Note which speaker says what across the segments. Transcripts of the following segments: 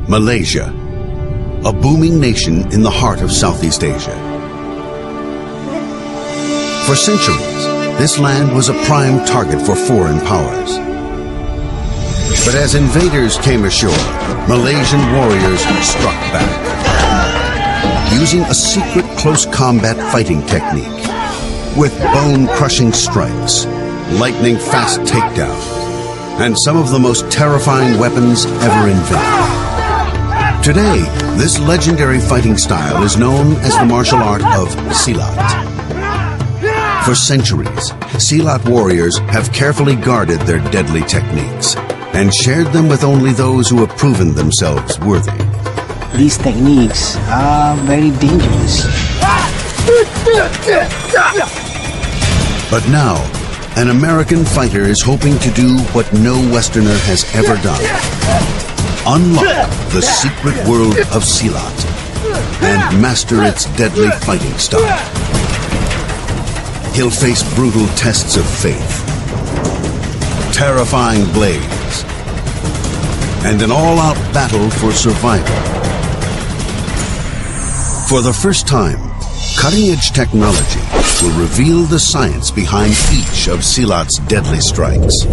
Speaker 1: Malaysia, a booming nation in the heart of Southeast Asia. For centuries, this land was a prime target for foreign powers. But as invaders came ashore, Malaysian warriors struck back. Using a secret close combat fighting technique, with bone-crushing strikes, lightning-fast takedowns, and some of the most terrifying weapons ever invented. Today, this legendary fighting style is known as the martial art of Silat. For centuries, Silat warriors have carefully guarded their deadly techniques and shared them with only those who have proven themselves worthy.
Speaker 2: These techniques are very dangerous.
Speaker 1: But now, an American fighter is hoping to do what no Westerner has ever done. Unlock the secret world of Silat and master its deadly fighting style. He'll face brutal tests of faith, terrifying blades, and an all-out battle for survival. For the first time, cutting-edge technology will reveal the science behind each of Silat's deadly strikes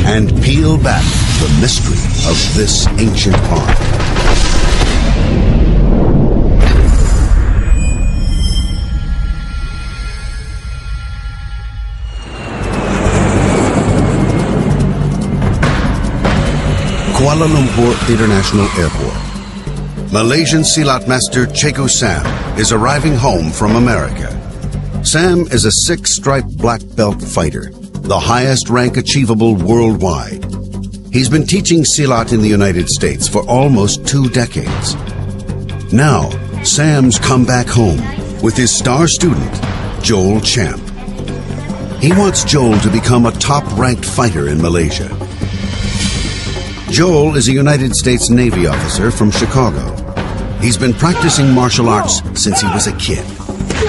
Speaker 1: and peel back the mystery of this ancient art. Kuala Lumpur International Airport. Malaysian Silat master Cikgu Sam is arriving home from America. Sam is a six-striped black belt fighter, the highest rank achievable worldwide. He's been teaching Silat in the United States for almost 2 decades. Now, Sam's come back home with his star student, Joel Champ. He wants Joel to become a top-ranked fighter in Malaysia. Joel is a United States Navy officer from Chicago. He's been practicing martial arts since he was a kid.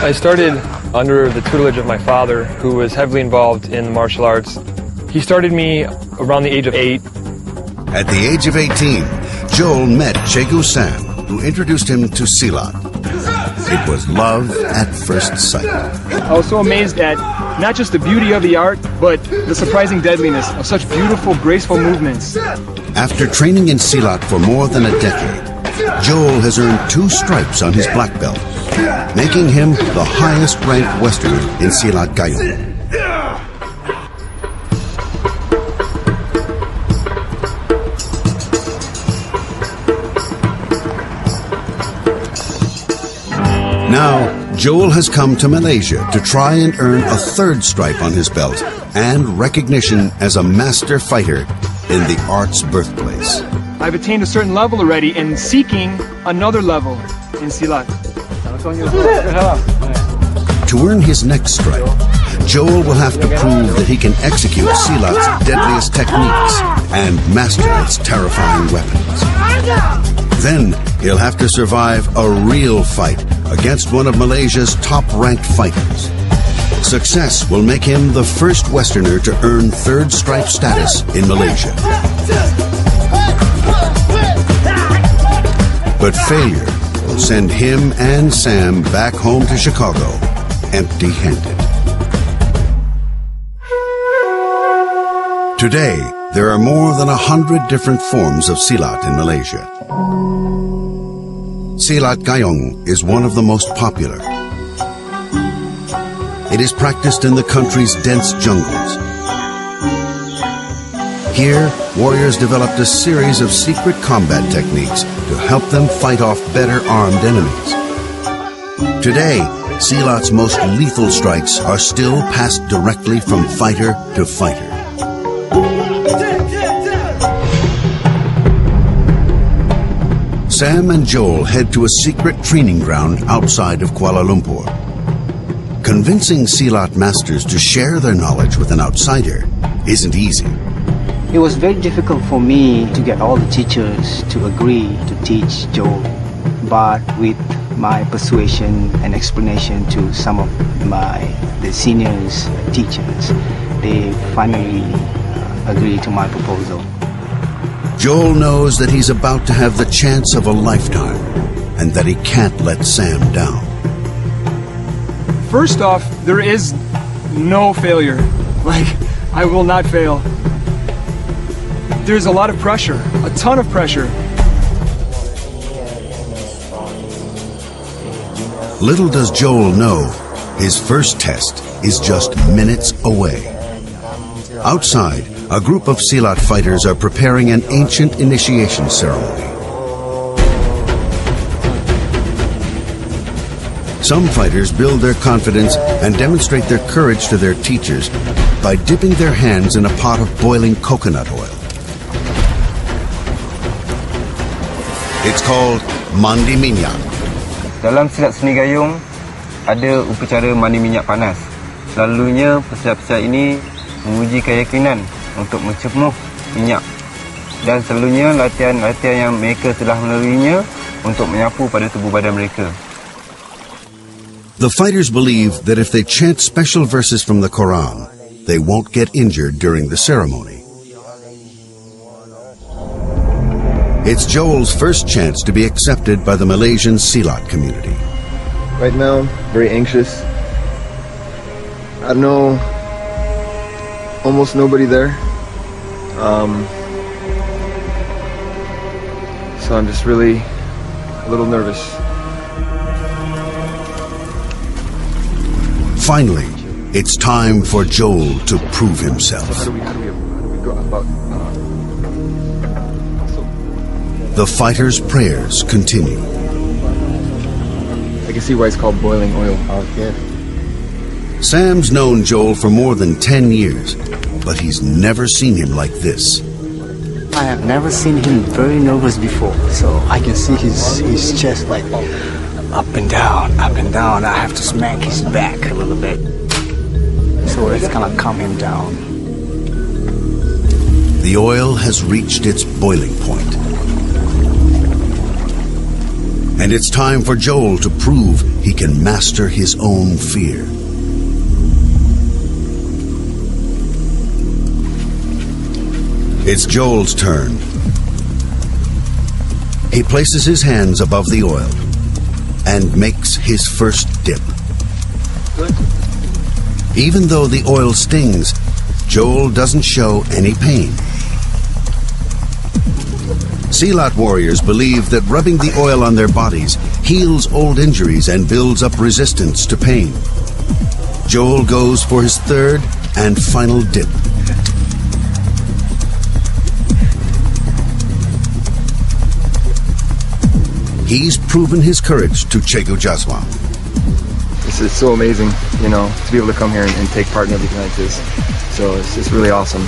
Speaker 3: I started under the tutelage of my father, who was heavily involved in martial arts. He started me around the age of 8.
Speaker 1: At the age of 18, Joel met Cikgu Sam, who introduced him to Silat. It was love at first sight.
Speaker 4: I was so amazed at not just the beauty of the art, but the surprising deadliness of such beautiful, graceful movements.
Speaker 1: After training in Silat for more than a decade, Joel has earned 2 stripes on his black belt, making him the highest-ranked Westerner in Silat Gayong. Now, Joel has come to Malaysia to try and earn a 3rd stripe on his belt and recognition as a master fighter in the art's birthplace.
Speaker 4: I've attained a certain level already and seeking another level in Silat.
Speaker 1: To earn his next stripe, Joel will have to prove that he can execute Silat's deadliest techniques and master its terrifying weapons. Then he'll have to survive a real fight against one of Malaysia's top-ranked fighters. Success will make him the first Westerner to earn 3rd stripe status in Malaysia. But failure will send him and Sam back home to Chicago empty-handed. Today, there are more than 100 different forms of Silat in Malaysia. Silat Gayong is one of the most popular. It is practiced in the country's dense jungles. Here, warriors developed a series of secret combat techniques to help them fight off better armed enemies. Today, Silat's most lethal strikes are still passed directly from fighter to fighter. Sam and Joel head to a secret training ground outside of Kuala Lumpur. Convincing Silat masters to share their knowledge with an outsider isn't easy.
Speaker 2: It was very difficult for me to get all the teachers to agree to teach Joel, but with my persuasion and explanation to some of the seniors teachers, they finally agreed to my proposal.
Speaker 1: Joel knows that he's about to have the chance of a lifetime and that he can't let Sam down.
Speaker 4: First off, there is no failure. Like, I will not fail. There's a lot of pressure, a ton of pressure.
Speaker 1: Little does Joel know, his first test is just minutes away. Outside, a group of Silat fighters are preparing an ancient initiation ceremony. Some fighters build their confidence and demonstrate their courage to their teachers by dipping their hands in a pot of boiling coconut oil. It's called mandi minyak.
Speaker 5: Dalam silat seni Gayong ada upacara mandi minyak panas. Selalunya peserta-peserta ini menguji keyakinan untuk mencemuh minyak dan selalunya latihan-latihan yang mereka telah melaluinya untuk menyapu pada tubuh badan mereka.
Speaker 1: The fighters believe that if they chant special verses from the Quran, they won't get injured during the ceremony. It's Joel's first chance to be accepted by the Malaysian Silat community.
Speaker 6: Right now, very anxious. I know almost nobody there. So I'm just really a little nervous.
Speaker 1: Finally, it's time for Joel to prove himself.
Speaker 6: How do we go about?
Speaker 1: The fighters' prayers continue.
Speaker 6: I can see why it's called boiling oil.
Speaker 1: Sam's known Joel for more than 10 years, but he's never seen him like this.
Speaker 2: I have never seen him very nervous before, so I can see his chest like up and down, up and down. I have to smack his back a little bit, so it's kind of calm him down.
Speaker 1: The oil has reached its boiling point. And it's time for Joel to prove he can master his own fear. It's Joel's turn. He places his hands above the oil and makes his first dip. Even though the oil stings, Joel doesn't show any pain. Silat warriors believe that rubbing the oil on their bodies heals old injuries and builds up resistance to pain. Joel goes for his third and final dip. He's proven his courage to Cegu Jaswang.
Speaker 6: This is so amazing, you know, to be able to come here and take part in everything like this. So it's really awesome.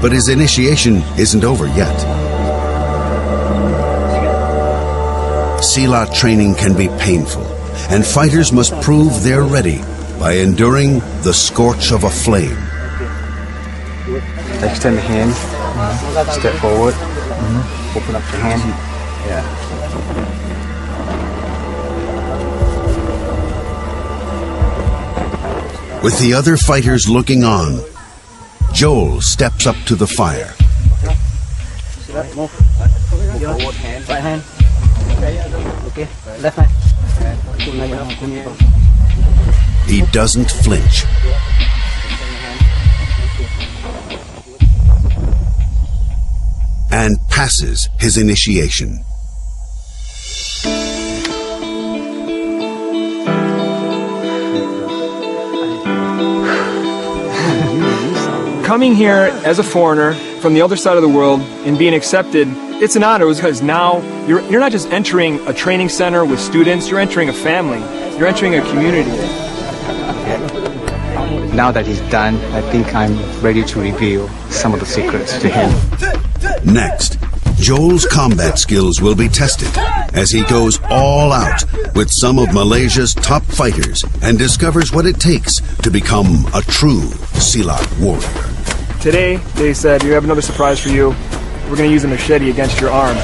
Speaker 1: But his initiation isn't over yet. Silat training can be painful, and fighters must prove they're ready by enduring the scorch of a flame.
Speaker 2: Extend the hand, step forward, open up the hand. Yeah.
Speaker 1: With the other fighters looking on, Joel steps up to the fire.
Speaker 2: Forward hand, right hand. Okay, left hand.
Speaker 1: He doesn't flinch. And passes his initiation.
Speaker 4: Coming here as a foreigner from the other side of the world and being accepted, it's an honor because now you're not just entering a training center with students, you're entering a family, you're entering a community.
Speaker 2: Now that he's done, I think I'm ready to reveal some of the secrets to him.
Speaker 1: Next, Joel's combat skills will be tested as he goes all out with some of Malaysia's top fighters and discovers what it takes to become a true Silat warrior.
Speaker 4: Today, they said, we have another surprise for you. We're going to use a machete against your arm.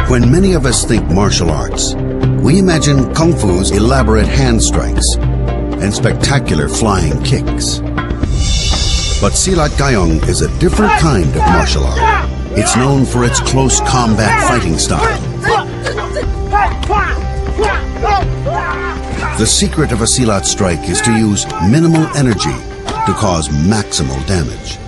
Speaker 1: When many of us think martial arts, we imagine Kung Fu's elaborate hand strikes and spectacular flying kicks. But Silat Gayong is a different kind of martial art. It's known for its close combat fighting style. The secret of a Silat strike is to use minimal energy to cause maximal damage.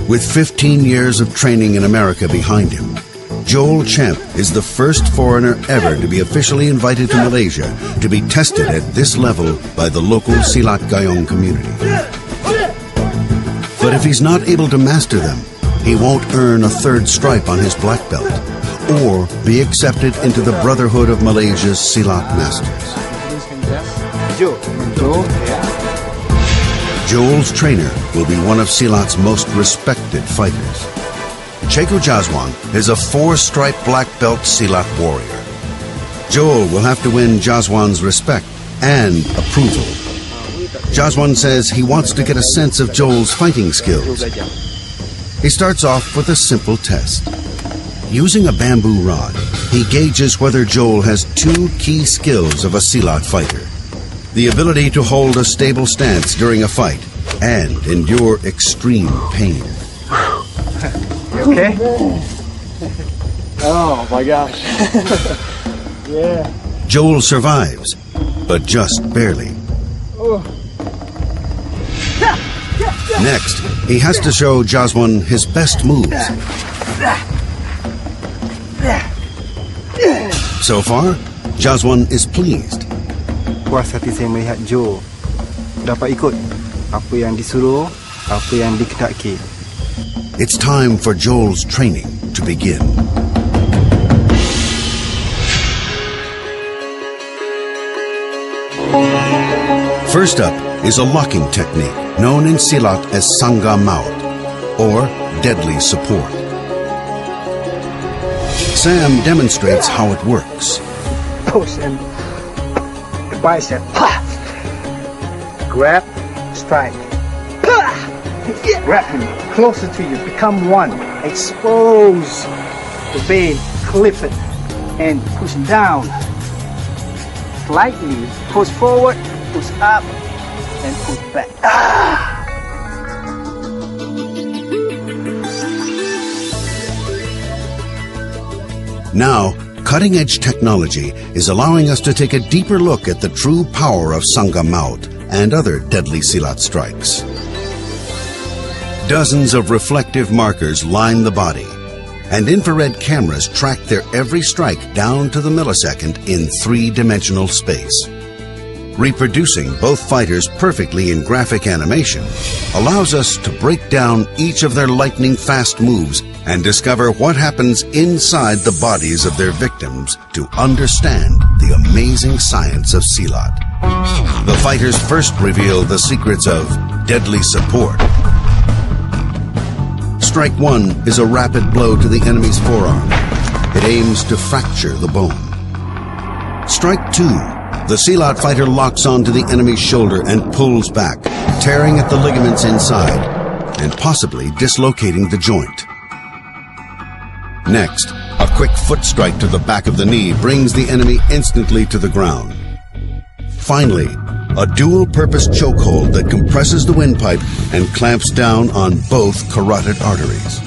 Speaker 1: With 15 years of training in America behind him, Joel Champ is the first foreigner ever to be officially invited to Malaysia to be tested at this level by the local Silat Gayong community. But if he's not able to master them, he won't earn a third stripe on his black belt or be accepted into the Brotherhood of Malaysia's Silat Masters. Joel's trainer will be one of Silat's most respected fighters. Cheku Jaswan is a 4-stripe black belt Silat warrior. Joel will have to win Jaswan's respect and approval. Jaswan says he wants to get a sense of Joel's fighting skills. He starts off with a simple test. Using a bamboo rod, he gauges whether Joel has 2 key skills of a Silat fighter: the ability to hold a stable stance during a fight and endure extreme pain.
Speaker 2: You okay?
Speaker 4: Oh my gosh. Yeah.
Speaker 1: Joel survives, but just barely. Next, he has to show Jaswan his best moves. So far, Jaswan is pleased.
Speaker 2: Puas hati saya melihat Joe dapat ikut apa yang disuruh, apa yang dikehendaki.
Speaker 1: It's time for Joel's training to begin. First up is a locking technique known in Silat as Sangga Maut, or deadly support. Sam demonstrates how it works.
Speaker 2: Push and bicep. Grab, strike. Grab him closer to you. Become one. Expose the vein. Clip it and push down. Slightly push forward, push up, and push back.
Speaker 1: Now, cutting-edge technology is allowing us to take a deeper look at the true power of Sangga Maut and other deadly Silat strikes. Dozens of reflective markers line the body, and infrared cameras track their every strike down to the millisecond in 3-dimensional space. Reproducing both fighters perfectly in graphic animation allows us to break down each of their lightning-fast moves and discover what happens inside the bodies of their victims to understand the amazing science of Silat. The fighters first reveal the secrets of deadly support. Strike 1 is a rapid blow to the enemy's forearm. It aims to fracture the bone. Strike 2. The Silat fighter locks onto the enemy's shoulder and pulls back, tearing at the ligaments inside and possibly dislocating the joint. Next, a quick foot strike to the back of the knee brings the enemy instantly to the ground. Finally, a dual-purpose chokehold that compresses the windpipe and clamps down on both carotid arteries.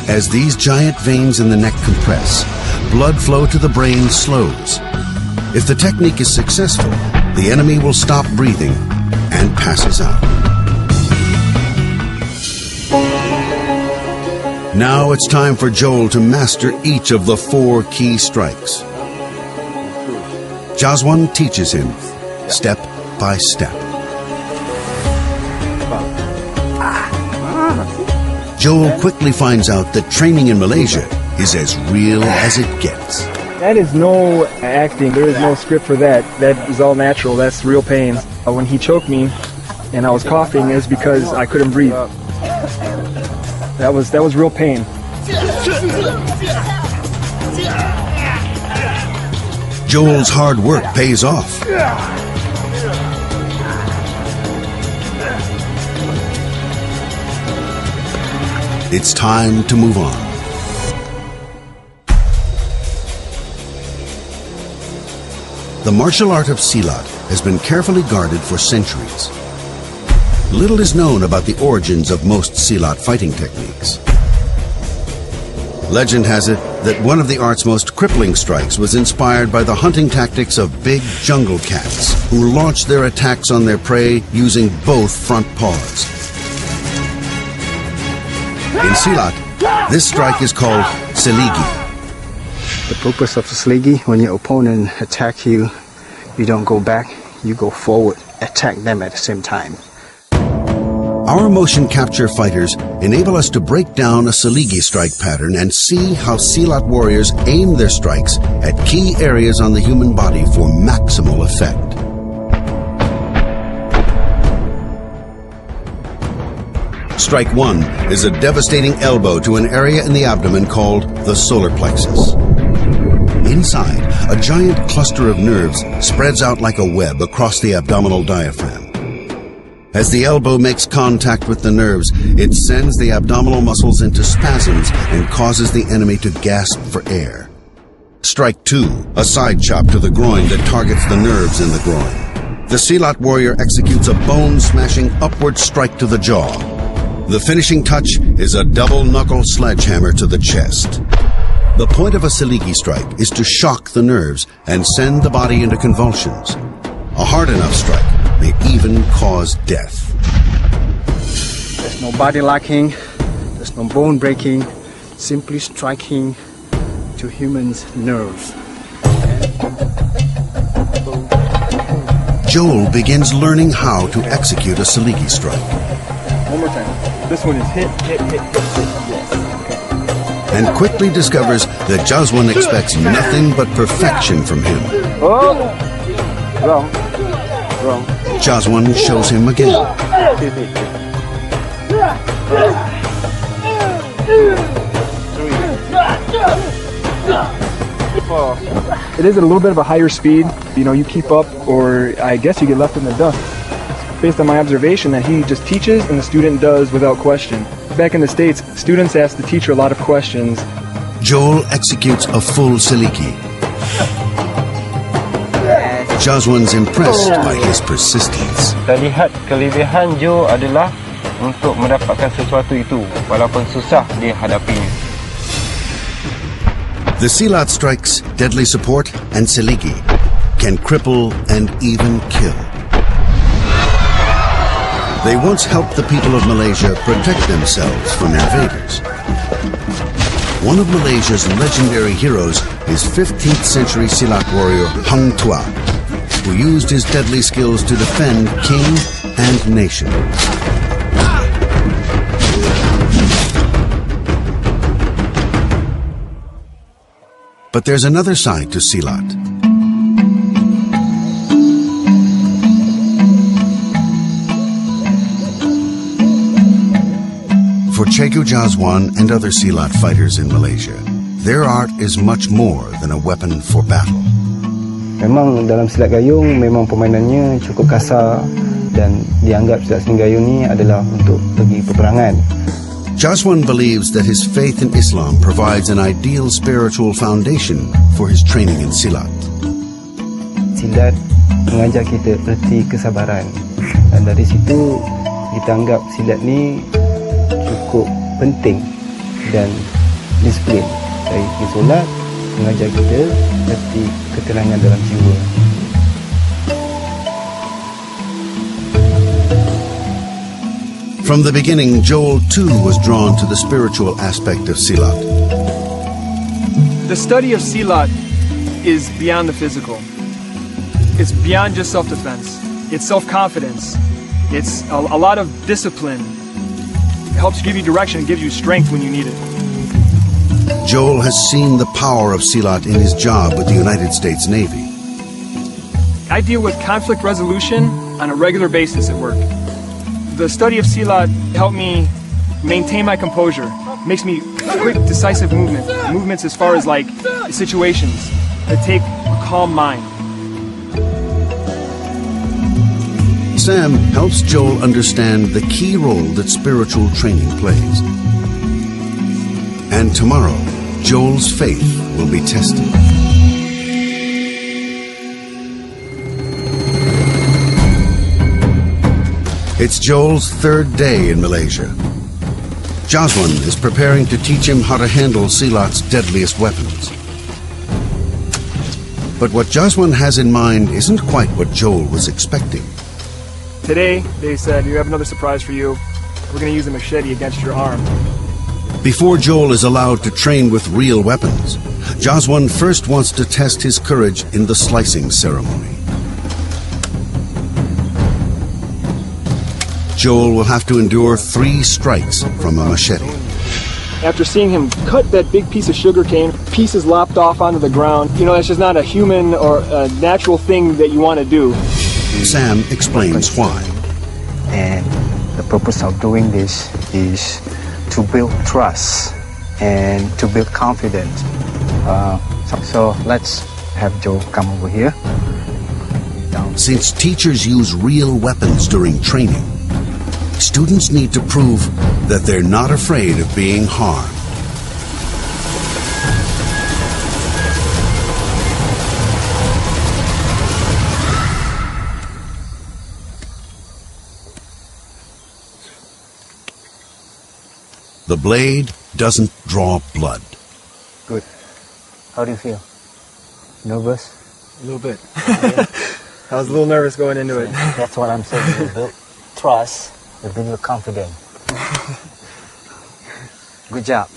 Speaker 1: As these giant veins in the neck compress, blood flow to the brain slows. If the technique is successful, the enemy will stop breathing and passes out. Now it's time for Joel to master each of the 4 key strikes. Jaswan teaches him step by step. Joel quickly finds out that training in Malaysia is as real as it gets.
Speaker 4: That is no acting. There is no script for that. That is all natural. That's real pain. When he choked me and I was coughing, it was because I couldn't breathe. That was real pain.
Speaker 1: Joel's hard work pays off. It's time to move on. The martial art of Silat has been carefully guarded for centuries. Little is known about the origins of most Silat fighting techniques. Legend has it that one of the art's most crippling strikes was inspired by the hunting tactics of big jungle cats who launched their attacks on their prey using both front paws. In Silat, this strike is called seligi.
Speaker 2: The purpose of the seligi, when your opponent attack you, you don't go back, you go forward, attack them at the same time.
Speaker 1: Our motion capture fighters enable us to break down a seligi strike pattern and see how Silat warriors aim their strikes at key areas on the human body for maximal effect. Strike 1 is a devastating elbow to an area in the abdomen called the solar plexus. Inside, a giant cluster of nerves spreads out like a web across the abdominal diaphragm. As the elbow makes contact with the nerves, it sends the abdominal muscles into spasms and causes the enemy to gasp for air. Strike 2, a side chop to the groin that targets the nerves in the groin. The Silat warrior executes a bone-smashing upward strike to the jaw. The finishing touch is a double-knuckle sledgehammer to the chest. The point of a seligi strike is to shock the nerves and send the body into convulsions. A hard enough strike may even cause death.
Speaker 2: There's no body locking, there's no bone breaking, simply striking to humans' nerves.
Speaker 1: Joel begins learning how to execute a seligi strike.
Speaker 4: One more time. This one is hit, hit, hit, hit, hit. Yes. Okay.
Speaker 1: And quickly discovers that Jaswan expects nothing but perfection from him.
Speaker 2: Oh! Wrong. Wrong.
Speaker 1: Jaswan shows him again.
Speaker 4: It is at a little bit of a higher speed. You know, you keep up, or I guess you get left in the dust. Based on my observation that he just teaches and the student does without question. Back in the States, students ask the teacher a lot of questions.
Speaker 1: Joel executes a full seligi. Jaswan's impressed by his persistence.
Speaker 5: Kita lihat kelebihan Joe adalah untuk mendapatkan sesuatu itu walaupun susah dihadapinya.
Speaker 1: The Silat strikes, deadly support, and seligi can cripple and even kill. They once helped the people of Malaysia protect themselves from invaders. One of Malaysia's legendary heroes is 15th century Silat warrior Hang Tuah, who used his deadly skills to defend king and nation. But there's another side to Silat. For Cegu Jaswan and other Silat fighters in Malaysia, their art is much more than a weapon for battle.
Speaker 5: Memang dalam silat gayung memang permainannya cukup kasar dan dianggap silat Seni Gayung ni adalah untuk pergi peperangan.
Speaker 1: Jaswan believes that his faith in Islam provides an ideal spiritual foundation for his training in Silat.
Speaker 5: Silat mengajar kita erti kesabaran dan dari situ kita anggap silat ni cukup penting dan disiplin. Dari segi solat mengajar kita erti ketenangan dalam jiwa.
Speaker 1: From the beginning, Joel too was drawn to the spiritual aspect of Silat.
Speaker 4: The study of Silat is beyond the physical. It's beyond just self-defense. It's self-confidence. It's a lot of discipline. It helps give you direction and gives you strength when you need it.
Speaker 1: Joel has seen the power of Silat in his job with the United States Navy.
Speaker 4: I deal with conflict resolution on a regular basis at work. The study of Silat helped me maintain my composure. Makes me quick, decisive movements as far as like situations that take a calm mind.
Speaker 1: Sam helps Joel understand the key role that spiritual training plays. And tomorrow, Joel's faith will be tested. It's Joel's third day in Malaysia. Jaswan is preparing to teach him how to handle Silat's deadliest weapons. But what Jaswan has in mind isn't quite what Joel was expecting.
Speaker 4: Today, they said, "You have another surprise for you. We're going to use a machete against your arm."
Speaker 1: Before Joel is allowed to train with real weapons, Jaswan first wants to test his courage in the slicing ceremony. Joel will have to endure 3 strikes from a machete.
Speaker 4: After seeing him cut that big piece of sugar cane, pieces lopped off onto the ground, that's just not a human or a natural thing that you want to do.
Speaker 1: Sam explains why.
Speaker 2: And the purpose of doing this is to build trust and to build confidence. So let's have Joe come over here.
Speaker 1: Since teachers use real weapons during training, students need to prove that they're not afraid of being harmed. The blade doesn't draw blood.
Speaker 2: Good. How do you feel? Nervous?
Speaker 4: A little bit. I was a little nervous going into it.
Speaker 2: That's what I'm saying. You build trust, you build your confidence. Good job.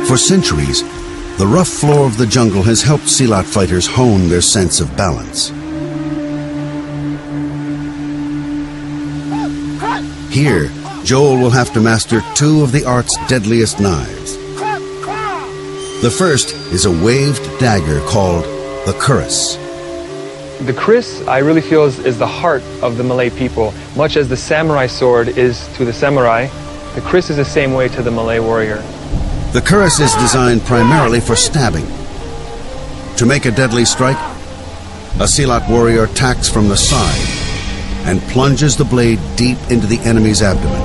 Speaker 1: For centuries, the rough floor of the jungle has helped Silat fighters hone their sense of balance. Here, Joel will have to master 2 of the art's deadliest knives. The first is a waved dagger called the kuris.
Speaker 3: The kris, I really feel, is the heart of the Malay people. Much as the samurai sword is to the samurai, the kris is the same way to the Malay warrior.
Speaker 1: The kuris is designed primarily for stabbing. To make a deadly strike, a Silat warrior attacks from the side and plunges the blade deep into the enemy's abdomen.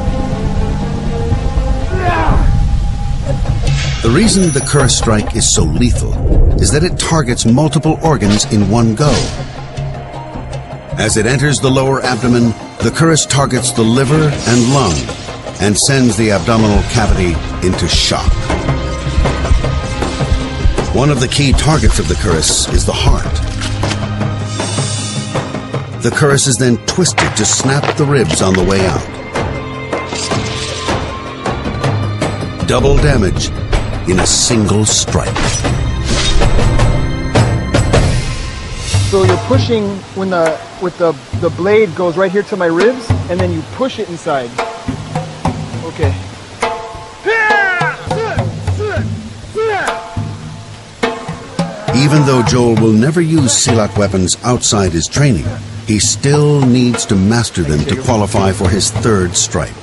Speaker 1: The reason the kuris strike is so lethal is that it targets multiple organs in one go. As it enters the lower abdomen, the kuris targets the liver and lung and sends the abdominal cavity into shock. One of the key targets of the kuris is the heart. The kuris is then twisted to snap the ribs on the way out. Double damage in a single strike.
Speaker 4: So you're pushing when the blade goes right here to my ribs, and then you push it inside. Okay.
Speaker 1: Even though Joel will never use Silat weapons outside his training, he still needs to master them to qualify for his third strike.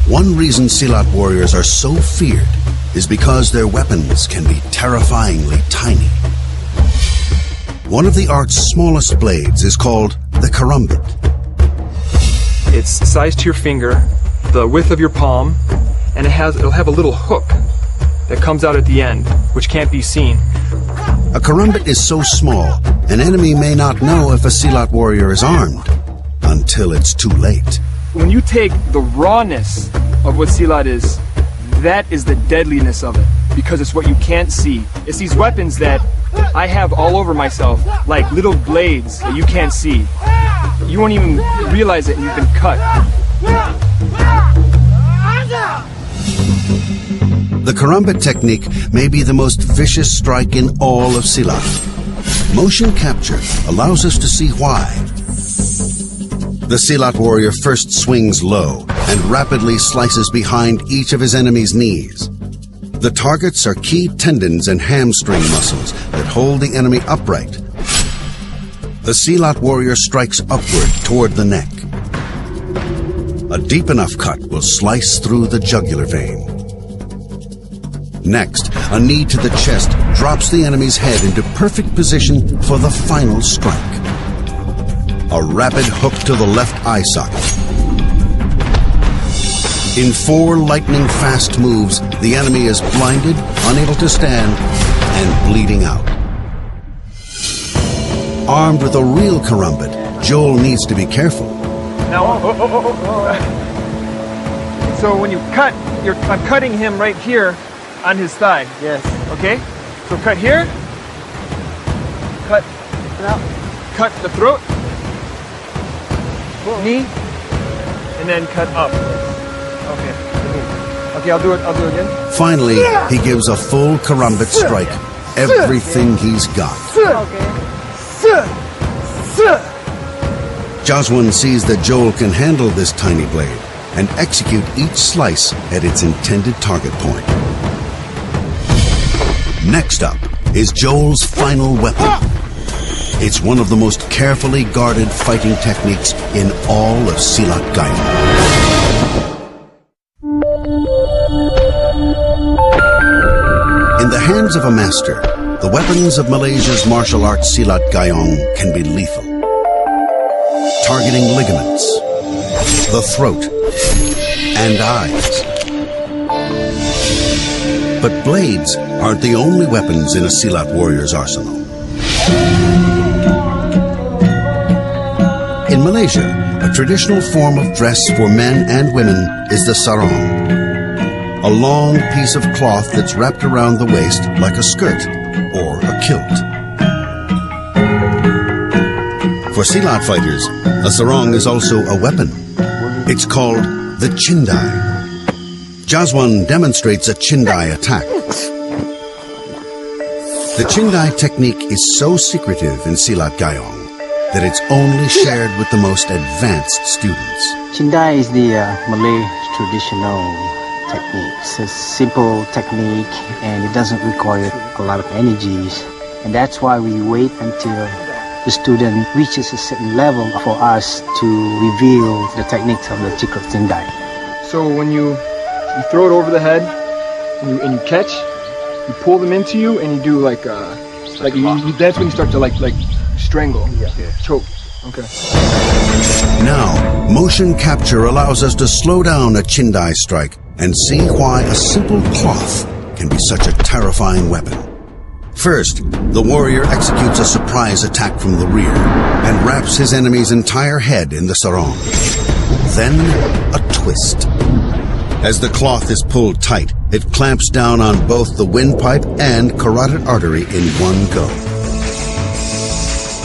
Speaker 1: One reason Silat warriors are so feared is because their weapons can be terrifyingly tiny. One of the art's smallest blades is called the karambit.
Speaker 4: It's sized to your finger, the width of your palm, and it'll have a little hook that comes out at the end, which can't be seen.
Speaker 1: A karambit is so small, an enemy may not know if a Silat warrior is armed until it's too late.
Speaker 4: When you take the rawness of what Silat is, that is the deadliness of it, because it's what you can't see. It's these weapons that I have all over myself, like little blades that you can't see. You won't even realize it and you've been cut.
Speaker 1: The karambit technique may be the most vicious strike in all of Silat. Motion capture allows us to see why. The Silat warrior first swings low and rapidly slices behind each of his enemy's knees. The targets are key tendons and hamstring muscles that hold the enemy upright. The Silat warrior strikes upward toward the neck. A deep enough cut will slice through the jugular vein. Next, a knee to the chest drops the enemy's head into perfect position for the final strike. A rapid hook to the left eye socket. In 4 lightning-fast moves, the enemy is blinded, unable to stand, and bleeding out. Armed with a real karambit, Joel needs to be careful.
Speaker 4: Now, so when you cut, I'm cutting him right here on his thigh.
Speaker 2: Yes.
Speaker 4: Okay? So cut here. Cut. Cut the throat. Knee. And then cut up. Okay. Okay, I'll do it again.
Speaker 1: Finally, he gives a full karambit strike. Everything he's got. Jaswan sees that Joel can handle this tiny blade and execute each slice at its intended target point. Next up is Joel's final weapon. It's one of the most carefully guarded fighting techniques in all of Silat Gayong. In the hands of a master, the weapons of Malaysia's martial arts Silat Gayong can be lethal. Targeting ligaments, the throat, and eyes. But blades aren't the only weapons in a Silat warrior's arsenal. In Malaysia, a traditional form of dress for men and women is the sarong, a long piece of cloth that's wrapped around the waist like a skirt or a kilt. For Silat fighters, a sarong is also a weapon. It's called the chindai. Jaswan demonstrates a chindai attack. The chindai technique is so secretive in Silat Gayong that it's only shared with the most advanced students.
Speaker 2: Chindai is the Malay traditional technique. It's a simple technique and it doesn't require a lot of energies. And that's why we wait until the student reaches a certain level for us to reveal the techniques of the Chindai.
Speaker 4: So when you throw it over the head and you catch, you pull them into you and you do like that's when you start to like strangle, choke. Okay.
Speaker 1: Now, motion capture allows us to slow down a chindai strike and see why a simple cloth can be such a terrifying weapon. First, the warrior executes a surprise attack from the rear and wraps his enemy's entire head in the sarong. Then, a twist. As the cloth is pulled tight, it clamps down on both the windpipe and carotid artery in one go.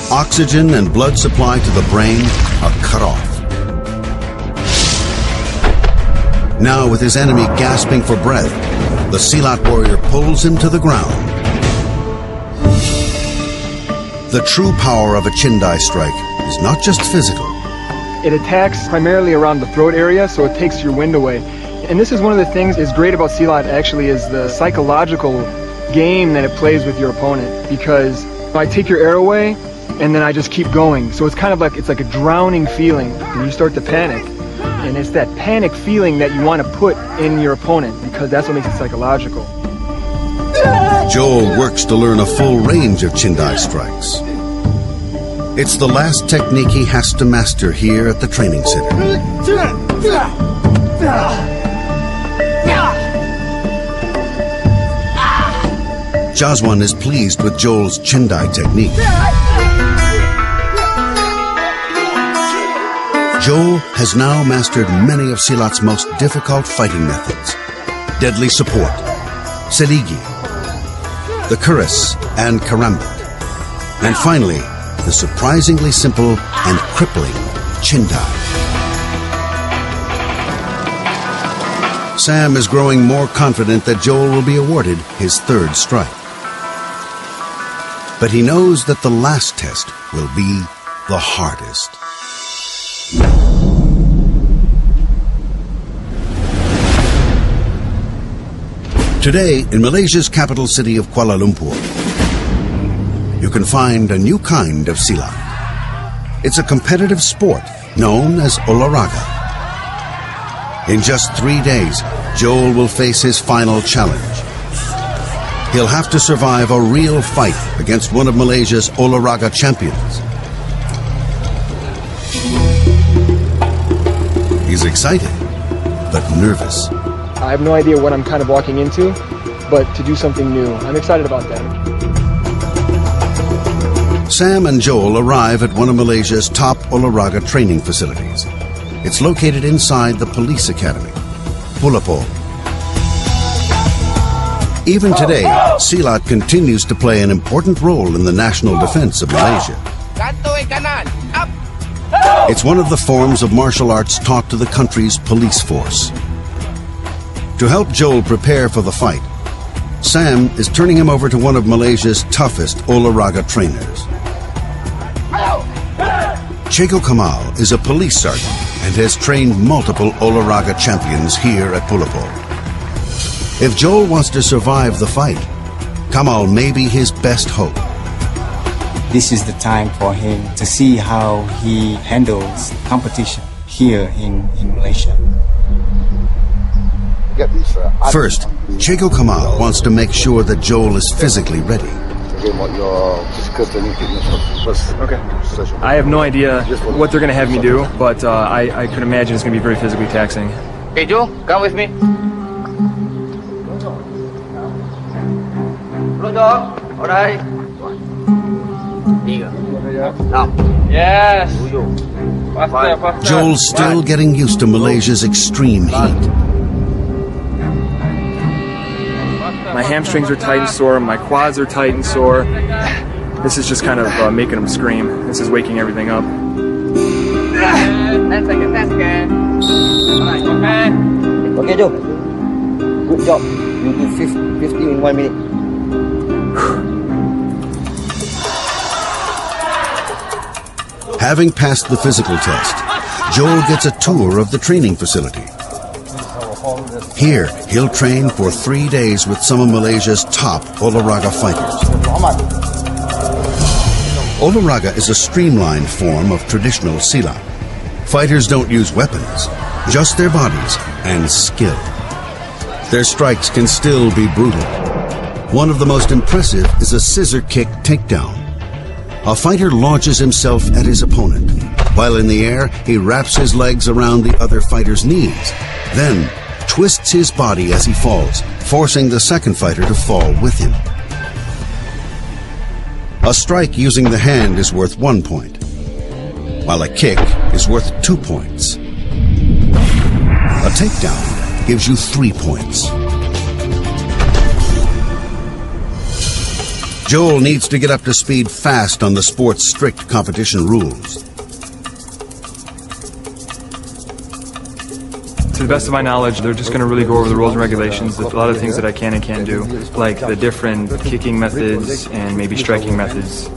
Speaker 1: Oxygen and blood supply to the brain are cut off. Now, with his enemy gasping for breath, the Silat warrior pulls him to the ground. The true power of a chindai strike is not just physical.
Speaker 4: It attacks primarily around the throat area, so it takes your wind away. And this is one of the things that's great about Silat actually is the psychological game that it plays with your opponent. Because I take your air away, and then I just keep going. So it's kind of like, it's like a drowning feeling, and you start to panic. And it's that panic feeling that you want to put in your opponent, because that's what makes it psychological.
Speaker 1: Joel works to learn a full range of chindai strikes. It's the last technique he has to master here at the training center. Jaswan is pleased with Joel's chindai technique. Joel has now mastered many of Silat's most difficult fighting methods. Deadly support, seligi, the kuris and karambit, and finally, the surprisingly simple and crippling chindai. Sam is growing more confident that Joel will be awarded his third strike. But he knows that the last test will be the hardest. Today, in Malaysia's capital city of Kuala Lumpur, you can find a new kind of Silat. It's a competitive sport known as olahraga. In just 3 days, Joel will face his final challenge, he'll have to survive a real fight against one of Malaysia's Olahraga champions. He's excited, but nervous.
Speaker 4: I have no idea what I'm kind of walking into, but to do something new, I'm excited about that.
Speaker 1: Sam and Joel arrive at one of Malaysia's top Olahraga training facilities. It's located inside the police academy, Pulapol. Even today, Silat continues to play an important role in the national defense of Malaysia. It's one of the forms of martial arts taught to the country's police force. To help Joel prepare for the fight, Sam is turning him over to one of Malaysia's toughest Olahraga trainers. Chego Kamal is a police sergeant and has trained multiple Olahraga champions here at Pulapol. If Joel wants to survive the fight, Kamal may be his best hope.
Speaker 2: This is the time for him to see how he handles competition here in Malaysia.
Speaker 1: First, Chego Kamal wants to make sure that Joel is physically ready.
Speaker 4: Okay. I have no idea what they're going to have me do, but I could imagine it's going to be very physically taxing.
Speaker 7: Okay, Joe, come with me. Alright. Yes.
Speaker 1: Joel's still getting used to Malaysia's extreme heat.
Speaker 4: My hamstrings are tight and sore, my quads are tight and sore. This is just kind of making them scream. This is waking everything up.
Speaker 7: 10 seconds, 10 seconds. Alright, okay.
Speaker 5: Okay, Joe. Good job. You do 50 in 1 minute.
Speaker 1: Having passed the physical test, Joel gets a tour of the training facility. Here, he'll train for 3 days with some of Malaysia's top Olahraga fighters. Olahraga is a streamlined form of traditional Silat. Fighters don't use weapons, just their bodies and skill. Their strikes can still be brutal. One of the most impressive is a scissor kick takedown. A fighter launches himself at his opponent. While in the air, he wraps his legs around the other fighter's knees, then twists his body as he falls, forcing the second fighter to fall with him. A strike using the hand is worth 1 point, while a kick is worth 2 points. A takedown gives you 3 points. Joel needs to get up to speed fast on the sport's strict competition rules.
Speaker 4: To the best of my knowledge, they're just going to really go over the rules and regulations. There's a lot of things that I can and can't do, like the different kicking methods and maybe striking methods.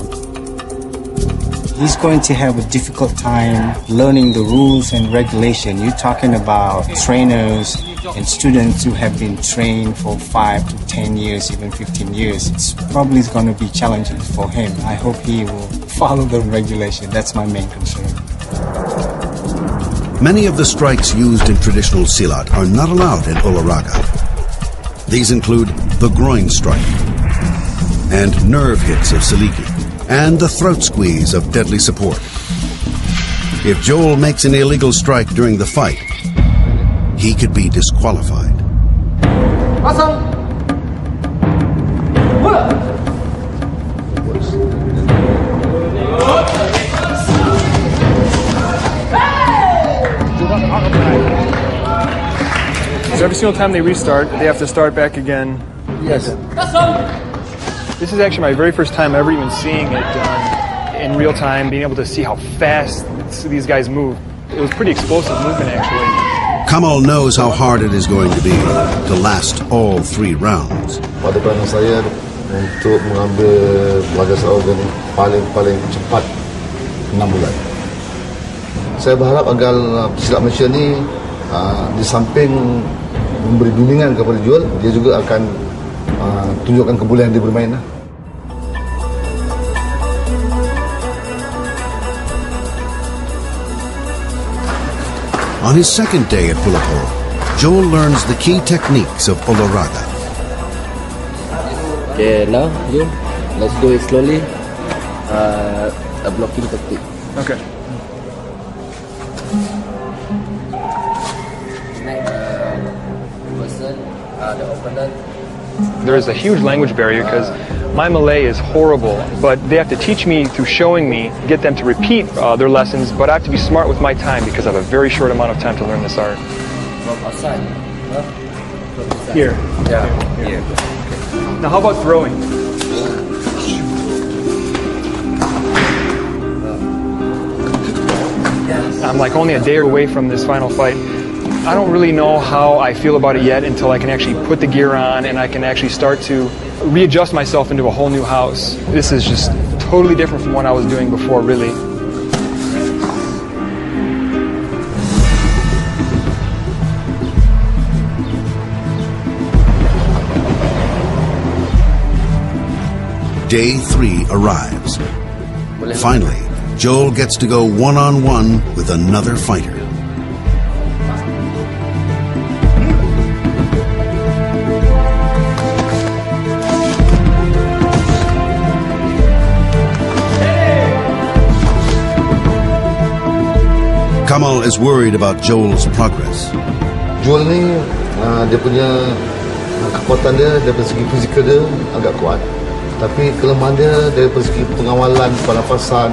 Speaker 2: He's going to have a difficult time learning the rules and regulation. You're talking about trainers and students who have been trained for 5 to 10 years, even 15 years. It's probably going to be challenging for him. I hope he will follow the regulation. That's my main concern.
Speaker 1: Many of the strikes used in traditional Silat are not allowed in Olahraga. These include the groin strike, and nerve hits of Siliki, and the throat squeeze of deadly support. If Joel makes an illegal strike during the fight, he could be disqualified.
Speaker 4: So every single time they restart, they have to start back again.
Speaker 5: Yes.
Speaker 4: This is actually my very first time ever even seeing it in real time, being able to see how fast these guys move. It was pretty explosive movement, actually.
Speaker 1: Kamal knows how hard it is going to be to last all 3 rounds.
Speaker 8: Pada peranan saya untuk mengambil pelajar sarjana paling cepat 6 bulan. Saya berharap agar Silat Malaysia ni di samping memberi bimbingan kepada Joel, dia juga akan tunjukkan kebolehan dia bermain.
Speaker 1: On his second day at Pulapol, Joel learns the key techniques of Olahraga.
Speaker 9: Okay, now you. Let's do it slowly. A blocking technique.
Speaker 4: Okay.
Speaker 9: Person, the opponent.
Speaker 3: There is a huge language barrier because my Malay is horrible, but they have to teach me through showing me, get them to repeat their lessons, but I have to be smart with my time because I have a very short amount of time to learn this art.
Speaker 9: From outside. Huh? From inside.
Speaker 4: Here.
Speaker 9: Yeah. Here.
Speaker 4: Now, how about throwing?
Speaker 3: I'm like only a day away from this final fight. I don't really know how I feel about it yet until I can actually put the gear on and I can actually start to readjust myself into a whole new house. This is just totally different from what I was doing before, really.
Speaker 1: Day 3 arrives. Finally, Joel gets to go one-on-one with another fighter. Kamal is worried about Joel's progress.
Speaker 8: Joel ni dia punya kekuatan dia dari segi fizikal dia agak kuat. Tapi kelemahan dia dari segi pengawalan, pernafasan,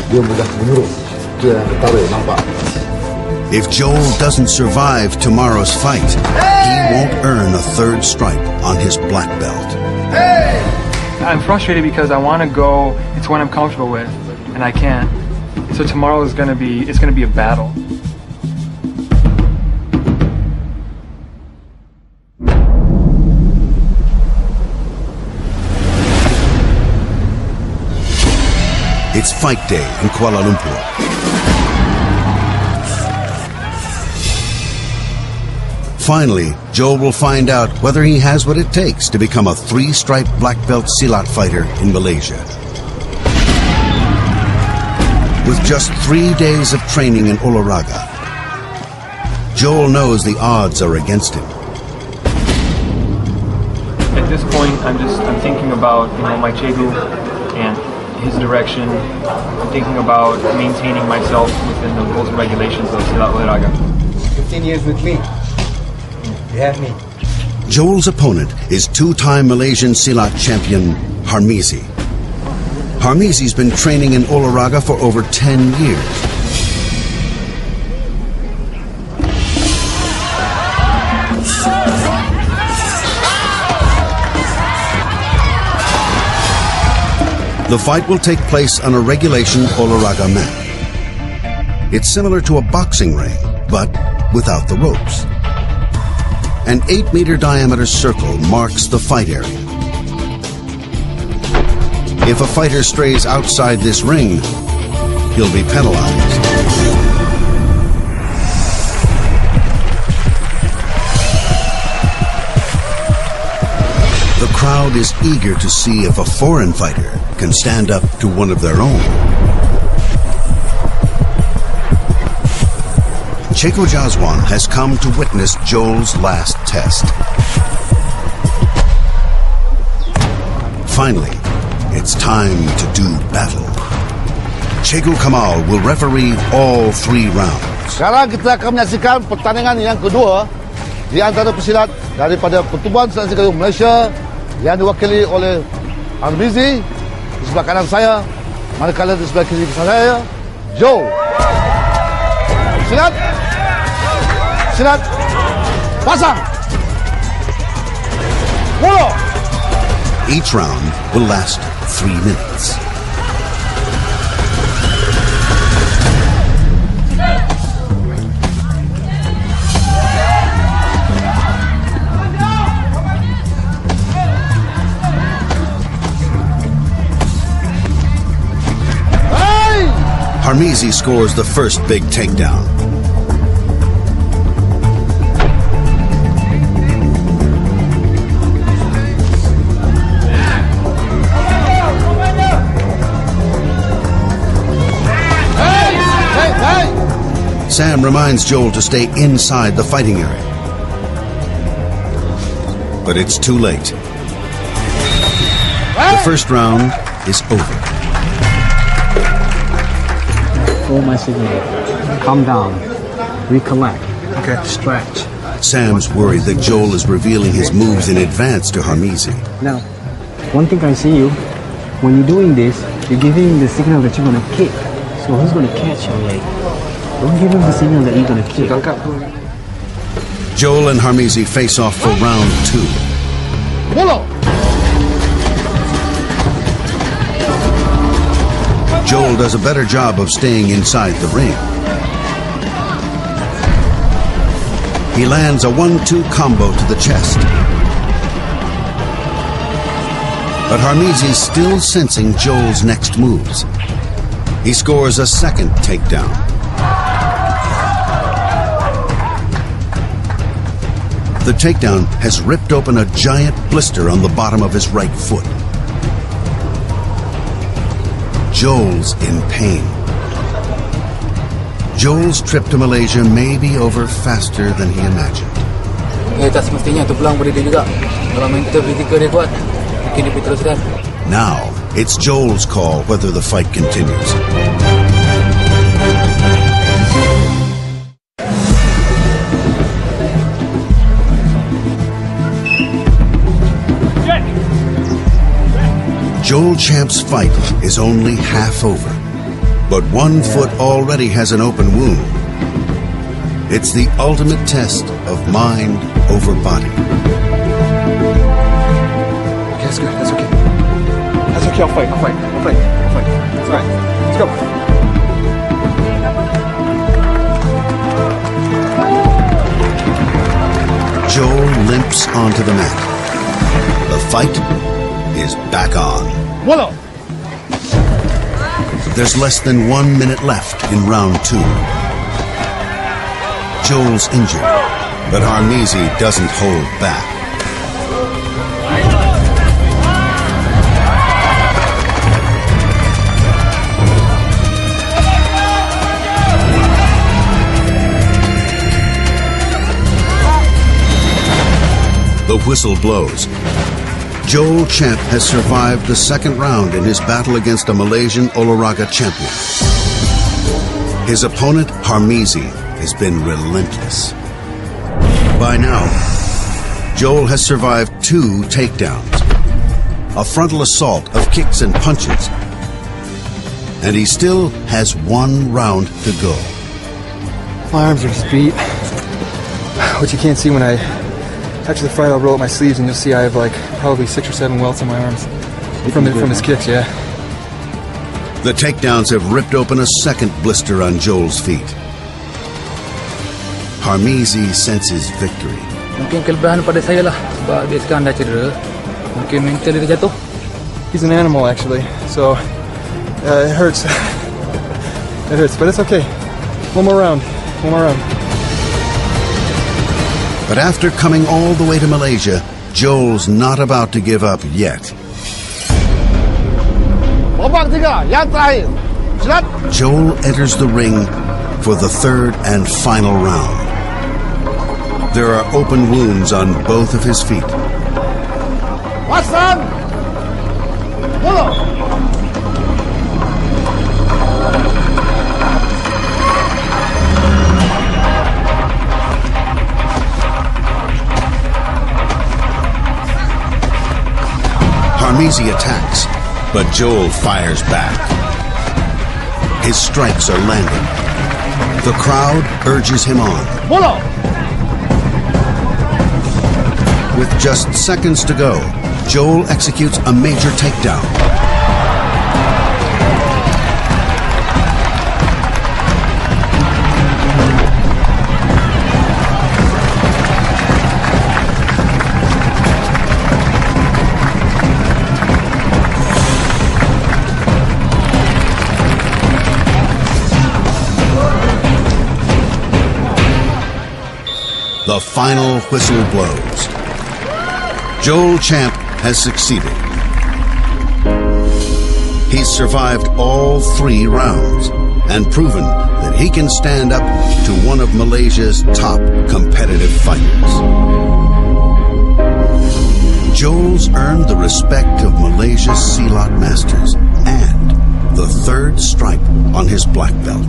Speaker 8: dia mudah menurut. Itu yang ketara, nampak.
Speaker 1: If Joel doesn't survive tomorrow's fight, he won't earn a 3rd stripe on his black belt.
Speaker 4: I'm frustrated because I want to go. It's what I'm comfortable with, and I can't. So tomorrow is gonna be a battle.
Speaker 1: It's fight day in Kuala Lumpur. Finally, Joel will find out whether he has what it takes to become a 3-stripe black belt Silat fighter in Malaysia. With just 3 days of training in Olahraga, Joel knows the odds are against him.
Speaker 4: At this point, I'm thinking about my Cegu and his direction. I'm thinking about maintaining myself within the rules and regulations of Silat Olahraga.
Speaker 10: 15 years with me. You have me.
Speaker 1: Joel's opponent is 2-time Malaysian Silat champion Harmizi. Harmizi's been training in Olahraga for over 10 years. The fight will take place on a regulation Olahraga mat. It's similar to a boxing ring, but without the ropes. An 8-meter diameter circle marks the fight area. If a fighter strays outside this ring, he'll be penalized. The crowd is eager to see if a foreign fighter can stand up to one of their own. Cheko Jazwan has come to witness Joel's last test. Finally, it's time to do battle. Cheko Kamal will referee all 3 rounds.
Speaker 8: Sekarang kita akan menyaksikan pertandingan yang kedua di antara pesilat daripada Pertubuhan Silat Seni Gayong Malaysia yang diwakili oleh Harmizi di sebelah kanan saya, manakala di sebelah kiri saya Joe. Silat, silat, pasang, mula.
Speaker 1: Each round will last 3 minutes. Harmizi scores the first big takedown. Sam reminds Joel to stay inside the fighting area. But it's too late. The first round is over.
Speaker 2: Follow my signal. Calm down. Recollect.
Speaker 3: Okay.
Speaker 2: Stretch.
Speaker 1: Sam's worried that Joel is revealing his moves in advance to Harmizi.
Speaker 2: Now, one thing I see you, when you're doing this, you're giving the signal that you're gonna kick. So who's gonna catch your leg? Don't give him the signal that you're gonna kick.
Speaker 1: Joel and Harmizi face off for round 2. Joel does a better job of staying inside the ring. He lands a 1-2 combo to the chest. But Harmizi's still sensing Joel's next moves. He scores a second takedown. The takedown has ripped open a giant blister on the bottom of his right foot. Joel's in pain. Joel's trip to Malaysia may be over faster than he imagined.
Speaker 9: Tak semestinya tu pulang pada dia juga. Kalau mental fizikal dia kuat, mungkin dia boleh teruskan.
Speaker 1: Now, it's Joel's call whether the fight continues. Joel Champ's fight is only half over, but one foot already has an open wound. It's the ultimate test of mind over body.
Speaker 3: Okay, that's good. That's okay. That's okay. I'll fight. I'll fight. I'll fight. I'll fight. It's all right. Let's go.
Speaker 1: Joel limps onto the mat. The fight is back on. There's less than 1 minute left in round 2. Joel's injured, but Harmizi doesn't hold back. The whistle blows. Joel Champ has survived the second round in his battle against a Malaysian Olahraga champion. His opponent, Harmizi, has been relentless. By now, Joel has survived 2 takedowns, a frontal assault of kicks and punches, and he still has 1 round to go.
Speaker 3: My arms are just beat. What you can't see when I after the fight, I'll roll up my sleeves and you'll see I have like probably 6 or 7 welts on my arms from his kicks, yeah.
Speaker 1: The takedowns have ripped open a second blister on Joel's feet. Harmizi senses victory.
Speaker 9: Mungkin kelebihan pada saya lah sebab dia sekarang dah cedera. Mungkin mental dia jatuh.
Speaker 3: He's an animal actually, so it hurts. It hurts, but it's okay. One more round.
Speaker 1: But after coming all the way to Malaysia, Joel's not about to give up yet. Joel enters the ring for the third and final round. There are open wounds on both of his feet. Harmizi attacks, but Joel fires back. His strikes are landing. The crowd urges him on. With just seconds to go, Joel executes a major takedown. The final whistle blows. Joel Champ has succeeded. He's survived all 3 rounds and proven that he can stand up to one of Malaysia's top competitive fighters. Joel's earned the respect of Malaysia's Silat masters and the third stripe on his black belt.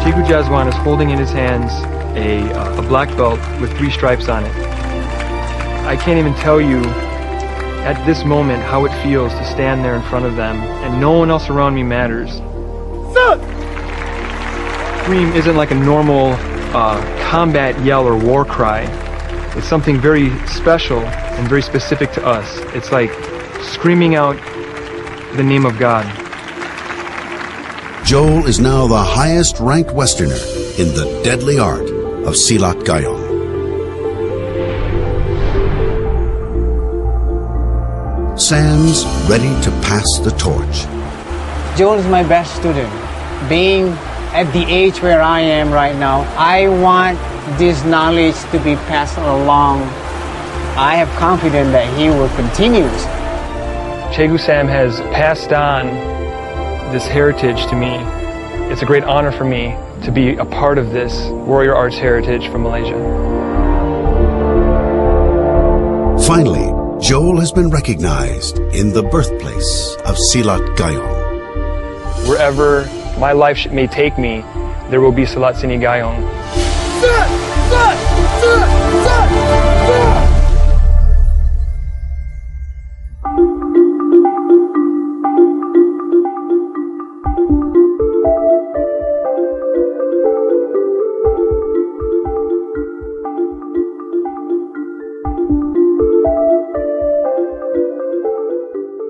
Speaker 3: Cikgu Jazwan is holding in his hands a black belt with 3 stripes on it. I can't even tell you at this moment how it feels to stand there in front of them and no one else around me matters. Scream isn't like a normal combat yell or war cry. It's something very special and very specific to us. It's like screaming out the name of God.
Speaker 1: Joel is now the highest ranked Westerner in the deadly art of Silat Gayong. Sam's ready to pass the torch.
Speaker 2: Joel is my best student. Being at the age where I am right now, I want this knowledge to be passed along. I have confidence that he will continue.
Speaker 3: Cikgu Sam has passed on this heritage to me. It's a great honor for me to be a part of this warrior arts heritage from Malaysia.
Speaker 1: Finally, Joel has been recognized in the birthplace of Silat Gayong.
Speaker 3: Wherever my life may take me, there will be Silat Seni Gayong.